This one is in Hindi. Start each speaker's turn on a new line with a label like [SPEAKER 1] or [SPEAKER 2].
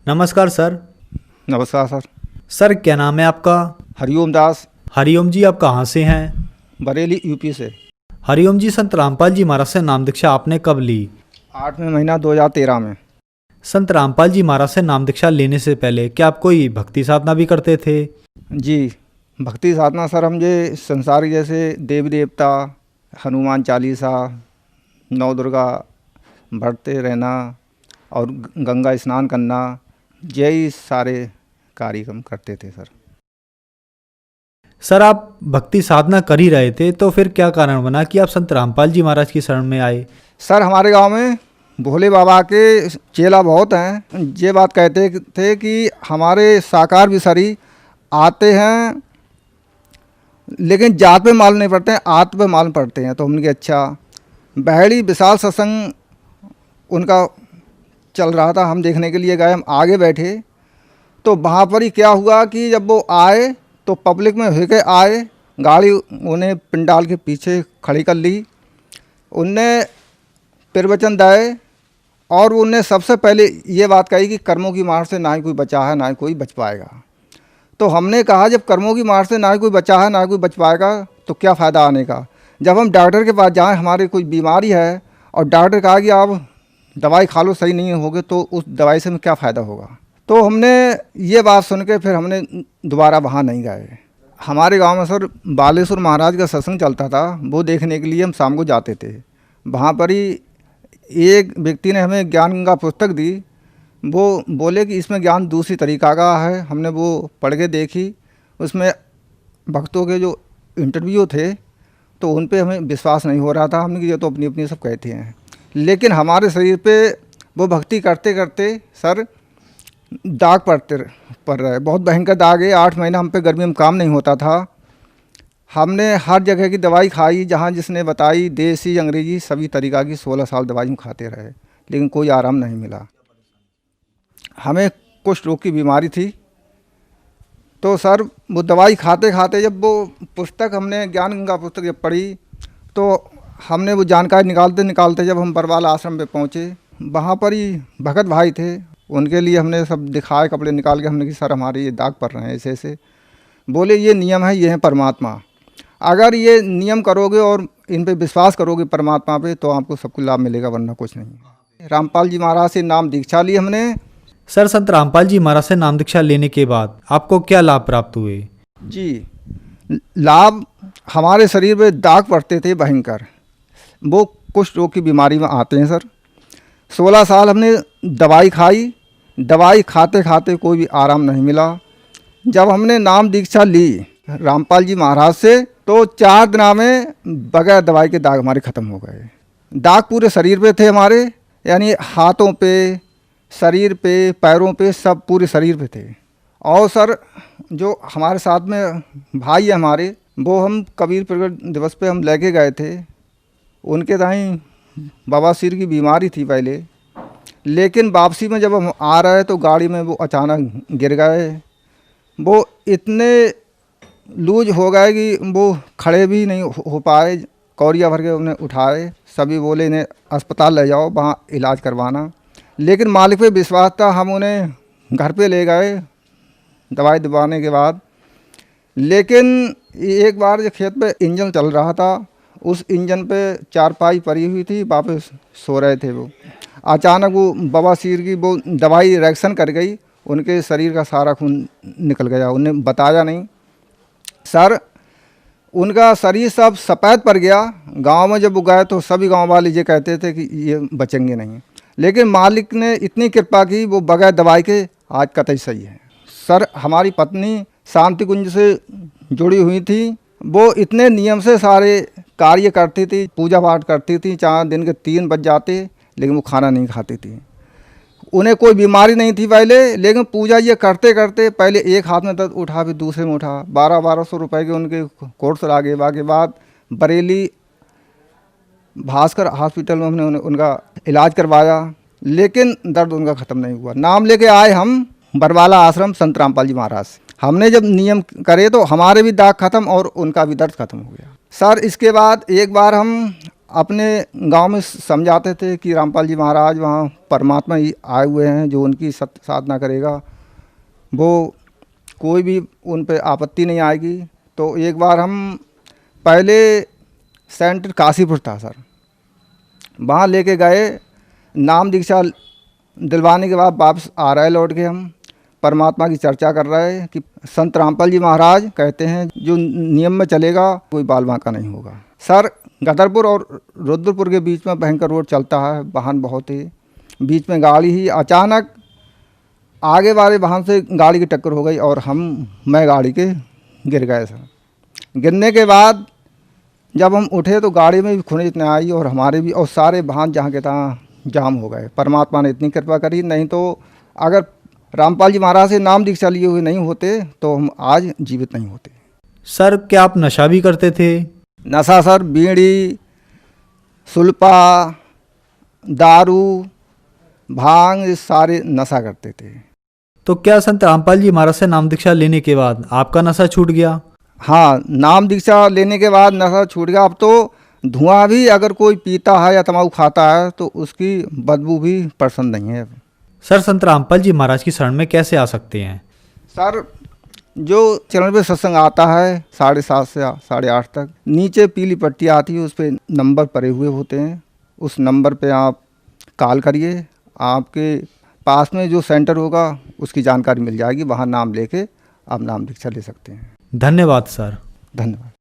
[SPEAKER 1] नमस्कार सर।
[SPEAKER 2] नमस्कार सर।
[SPEAKER 1] सर क्या नाम है आपका?
[SPEAKER 2] हरिओम दास।
[SPEAKER 1] हरिओम जी, आप कहाँ से हैं?
[SPEAKER 2] बरेली यूपी से।
[SPEAKER 1] हरिओम जी, संत रामपाल जी महाराज से नाम दीक्षा आपने कब ली?
[SPEAKER 2] 8वें महीना 2013 में।
[SPEAKER 1] संत रामपाल जी महाराज से नाम दीक्षा लेने से पहले क्या आप कोई भक्ति साधना भी करते थे?
[SPEAKER 2] जी, भक्ति साधना सर हम ये संसार जैसे देवी देवता, हनुमान चालीसा, नौ दुर्गा बढ़ते रहना और गंगा स्नान करना, यही सारे कार्यक्रम करते थे सर।
[SPEAKER 1] सर आप भक्ति साधना कर ही रहे थे तो फिर क्या कारण बना कि आप संत रामपाल जी महाराज की शरण में आए?
[SPEAKER 2] सर हमारे गांव में भोले बाबा के चेला बहुत हैं। ये बात कहते थे कि हमारे साकार विसरी आते हैं लेकिन जात पे मालूम नहीं पड़ते हैं, आत पे मालूम पड़ते हैं। तो हमने कहा अच्छा। बहड़ी विशाल सत्संग उनका चल रहा था, हम देखने के लिए गए। हम आगे बैठे तो वहाँ पर ही क्या हुआ कि जब वो आए तो पब्लिक में होके आए, गाड़ी उन्हें पिंडाल के पीछे खड़ी कर ली। उनने प्रवचन दिए और उनने सबसे पहले ये बात कही कि कर्मों की मार से ना ही कोई बचा है ना ही कोई बच पाएगा। तो हमने कहा जब कर्मों की मार से ना ही कोई बचा है ना ही कोई बच पाएगा तो क्या फ़ायदा आने का। जब हम डॉक्टर के पास जाएं, हमारी कोई बीमारी है और डॉक्टर कहा कि आप दवाई खा लो सही नहीं होगे, तो उस दवाई से हमें क्या फ़ायदा होगा। तो हमने ये बात सुन के फिर हमने दोबारा वहाँ नहीं गए। हमारे गांव में सर बालेश्वर महाराज का सत्संग चलता था, वो देखने के लिए हम शाम को जाते थे। वहाँ पर ही एक व्यक्ति ने हमें ज्ञान गंगा पुस्तक दी। वो बोले कि इसमें ज्ञान दूसरी तरीका का है। हमने वो पढ़ के देखी, उसमें भक्तों के जो इंटरव्यू थे तो उन पे हमें विश्वास नहीं हो रहा था। हमने कि ये तो अपनी अपनी सब कहते हैं, लेकिन हमारे शरीर पे वो भक्ति करते करते सर दाग पड़ रहे, बहुत भयंकर दाग है। 8 महीना हम पे गर्मी में काम नहीं होता था। हमने हर जगह की दवाई खाई, जहाँ जिसने बताई, देसी अंग्रेजी सभी तरीक़ा की 16 साल दवाई हम खाते रहे, लेकिन कोई आराम नहीं मिला। हमें कुष्ठ रोग की बीमारी थी। तो सर वो दवाई खाते खाते जब वो पुस्तक हमने ज्ञान गंगा पुस्तक जब पढ़ी तो हमने वो जानकारी निकालते निकालते जब हम बरवाला आश्रम पे पहुँचे, वहाँ पर ही भगत भाई थे। उनके लिए हमने सब दिखाए, कपड़े निकाल के हमने कि सर हमारे ये दाग पड़ रहे हैं ऐसे ऐसे। बोले ये नियम है, ये है परमात्मा। अगर ये नियम करोगे और इन पे विश्वास करोगे परमात्मा पे तो आपको सब कुछ लाभ मिलेगा, वरना कुछ नहीं। रामपाल जी महाराज से नाम दीक्षा ली हमने।
[SPEAKER 1] सर संत रामपाल जी महाराज से नाम दीक्षा लेने के बाद आपको क्या लाभ प्राप्त हुए?
[SPEAKER 2] जी, लाभ हमारे शरीर में दाग पड़ते थे भयंकर, वो कुष्ठ रोग की बीमारी में आते हैं सर। 16 साल हमने दवाई खाई, दवाई खाते खाते कोई भी आराम नहीं मिला। जब हमने नाम दीक्षा ली रामपाल जी महाराज से तो 4 दिन में बगैर दवाई के दाग हमारे ख़त्म हो गए। दाग पूरे शरीर पे थे हमारे, यानी हाथों पे, शरीर पे, पैरों पे, सब पूरे शरीर पे थे। और सर जो हमारे साथ में भाई है हमारे, वो हम कबीर प्रगट दिवस पे हम लेके गए थे। उनके दाई बवासीर की बीमारी थी पहले, लेकिन वापसी में जब हम आ रहे तो गाड़ी में वो अचानक गिर गए। वो इतने लूज हो गए कि वो खड़े भी नहीं हो पाए। कौरिया भर के उन्हें उठाए, सभी बोले इन्हें अस्पताल ले जाओ, वहाँ इलाज करवाना। लेकिन मालिक पे विश्वास था, हम उन्हें घर पे ले गए दवाई दबाने के बाद। लेकिन एक बार जो खेत पे इंजन चल रहा था, उस इंजन पे चारपाई पड़ी हुई थी, वापस सो रहे थे। वो अचानक वो बवासीर की वो दवाई रिएक्शन कर गई, उनके शरीर का सारा खून निकल गया। उन्हें बताया नहीं सर, उनका शरीर सब सफ़ेद पड़ गया। गांव में जब वो गए तो सभी गांव वाले ये कहते थे कि ये बचेंगे नहीं, लेकिन मालिक ने इतनी कृपा की, वो बगैर दवाई के आज कतई सही है। सर हमारी पत्नी शांति कुंज से जुड़ी हुई थी, वो इतने नियम से सारे कार्य करती थी, पूजा पाठ करती थी, चाहे दिन के 3 बज जाते, लेकिन वो खाना नहीं खाती थी। उन्हें कोई बीमारी नहीं थी पहले, लेकिन पूजा ये करते करते पहले एक हाथ में दर्द उठा, फिर दूसरे में उठा। 1200 रुपए के उनके कोर्स लागे। के बाद बरेली भास्कर हॉस्पिटल में हमने उनका इलाज करवाया, लेकिन दर्द उनका ख़त्म नहीं हुआ। नाम लेके आए हम बरवाला आश्रम संत रामपाल जी महाराज। हमने जब नियम करे तो हमारे भी दाग ख़त्म और उनका भी दर्द ख़त्म हो गया। सर इसके बाद एक बार हम अपने गांव में समझाते थे कि रामपाल जी महाराज वहाँ परमात्मा ही आए हुए हैं, जो उनकी सत्य साधना करेगा वो कोई भी उन पे आपत्ति नहीं आएगी। तो एक बार हम पहले सेंटर काशीपुर था सर, वहाँ लेके गए, नाम दीक्षा दिलवाने के बाद वापस आ रहे लौट के हम परमात्मा की चर्चा कर रहे हैं कि संत रामपाल जी महाराज कहते हैं जो नियम में चलेगा कोई बाल बांका नहीं होगा। सर गदरपुर और रुद्रपुर के बीच में भयंकर रोड चलता है, वाहन बहुत है, बीच में गाड़ी ही अचानक आगे वाले वाहन से गाड़ी की टक्कर हो गई और मैं गाड़ी के गिर गए सर। गिरने के बाद जब हम उठे तो गाड़ी में भी खून इतने आई और हमारे भी, और सारे वाहन जहाँ के तहाँ जाम हो गए। परमात्मा ने इतनी कृपा करी, नहीं तो अगर रामपाल जी महाराज से नाम दीक्षा लिए हुए नहीं होते तो हम आज जीवित नहीं होते।
[SPEAKER 1] सर क्या आप नशा भी करते थे?
[SPEAKER 2] नशा सर, बीड़ी, सुल्पा, दारू, भांग, ये सारे नशा करते थे।
[SPEAKER 1] तो क्या संत रामपाल जी महाराज से नाम दीक्षा लेने के बाद आपका नशा छूट गया?
[SPEAKER 2] हाँ, नाम दीक्षा लेने के बाद नशा छूट गया। अब तो धुआं भी अगर कोई पीता है या तम्बाकू खाता है तो उसकी बदबू भी पसंद नहीं है।
[SPEAKER 1] सर संत रामपाल जी महाराज की शरण में कैसे आ सकते हैं?
[SPEAKER 2] सर जो चैनल पे सत्संग आता है 7:30 से 8:30 तक, नीचे पीली पट्टी आती है, उस पर नंबर पड़े हुए होते हैं, उस नंबर पे आप कॉल करिए, आपके पास में जो सेंटर होगा उसकी जानकारी मिल जाएगी, वहाँ नाम लेके आप नाम दीक्षा ले सकते हैं।
[SPEAKER 1] धन्यवाद सर।
[SPEAKER 2] धन्यवाद।